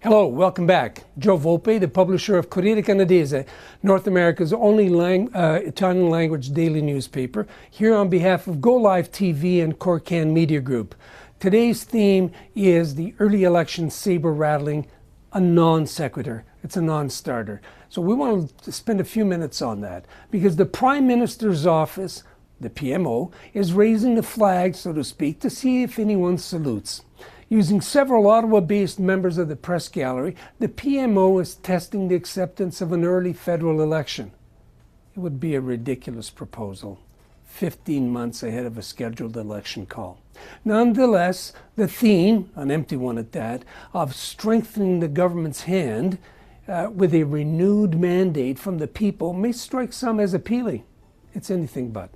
Hello, welcome back. Joe Volpe, the publisher of Corriere Canadese, North America's only Italian language daily newspaper, here on behalf of Go Live TV and Corcan Media Group. Today's theme is the early election saber-rattling, a non-sequitur. It's a non-starter. So we want to spend a few minutes on that because the Prime Minister's office, the PMO, is raising the flag, so to speak, to see if anyone salutes. Using several Ottawa-based members of the press gallery, the PMO is testing the acceptance of an early federal election. It would be a ridiculous proposal, 15 months ahead of a scheduled election call. Nonetheless, the theme, an empty one at that, of strengthening the government's hand with a renewed mandate from the people may strike some as appealing. It's anything but.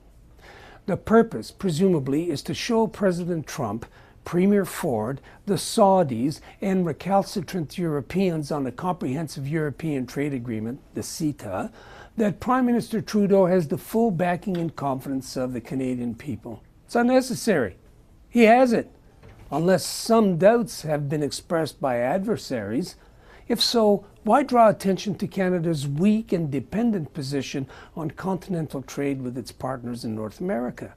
The purpose, presumably, is to show President Trump, Premier Ford, the Saudis, and recalcitrant Europeans on the Comprehensive European Trade Agreement, the CETA, that Prime Minister Trudeau has the full backing and confidence of the Canadian people. It's unnecessary. He has it, unless some doubts have been expressed by adversaries. If so, why draw attention to Canada's weak and dependent position on continental trade with its partners in North America?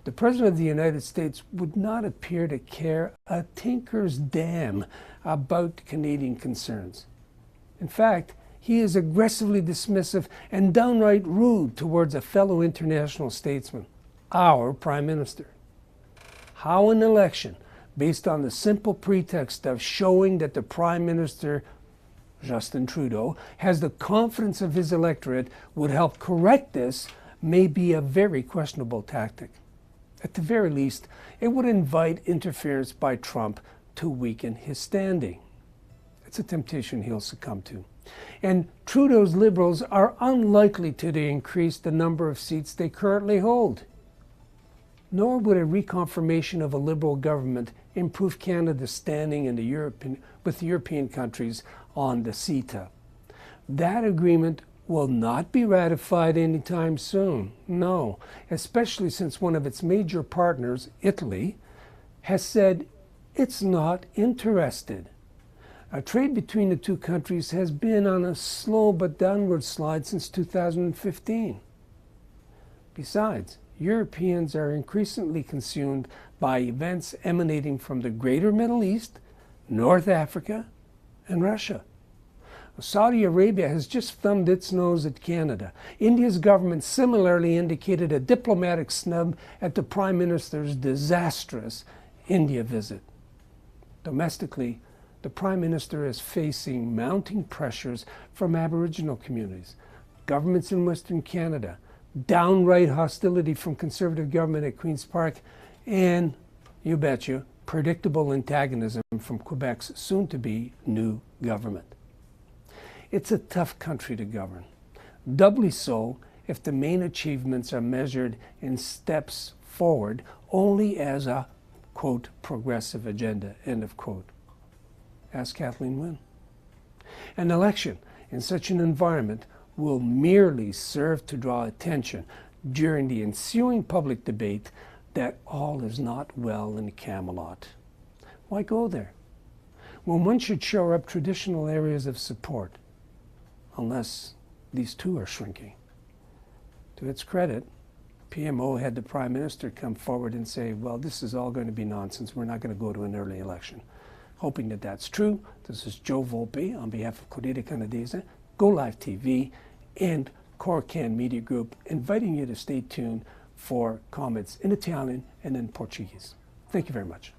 The President of the United States would not appear to care a tinker's damn about Canadian concerns. In fact, he is aggressively dismissive and downright rude towards a fellow international statesman, our Prime Minister. How an election, based on the simple pretext of showing that the Prime Minister, Justin Trudeau, has the confidence of his electorate, would help correct this may be a very questionable tactic. At the very least, it would invite interference by Trump to weaken his standing. It's a temptation he'll succumb to. And Trudeau's Liberals are unlikely to increase the number of seats they currently hold. Nor would a reconfirmation of a Liberal government improve Canada's standing in with European countries on the CETA. That agreement will not be ratified anytime soon. No, especially since one of its major partners, Italy, has said it's not interested. Trade between the two countries has been on a slow but downward slide since 2015. Besides, Europeans are increasingly consumed by events emanating from the greater Middle East, North Africa, and Russia. Saudi Arabia has just thumbed its nose at Canada. India's government similarly indicated a diplomatic snub at the Prime Minister's disastrous India visit. Domestically, the Prime Minister is facing mounting pressures from Aboriginal communities, governments in Western Canada, downright hostility from Conservative government at Queen's Park, and, you betcha, predictable antagonism from Quebec's soon-to-be new government. It's a tough country to govern, doubly so if the main achievements are measured in steps forward only as a, quote, progressive agenda, end of quote. Ask Kathleen Wynne. An election in such an environment will merely serve to draw attention during the ensuing public debate that all is not well in Camelot. Why go there when one should shore up traditional areas of support? Unless these two are shrinking. To its credit, PMO had the Prime Minister come forward and say, well, this is all going to be nonsense. We're not going to go to an early election. Hoping that that's true, this is Joe Volpe on behalf of Corriere Canadese, Go Live TV, and Corcan Media Group, inviting you to stay tuned for comments in Italian and in Portuguese. Thank you very much.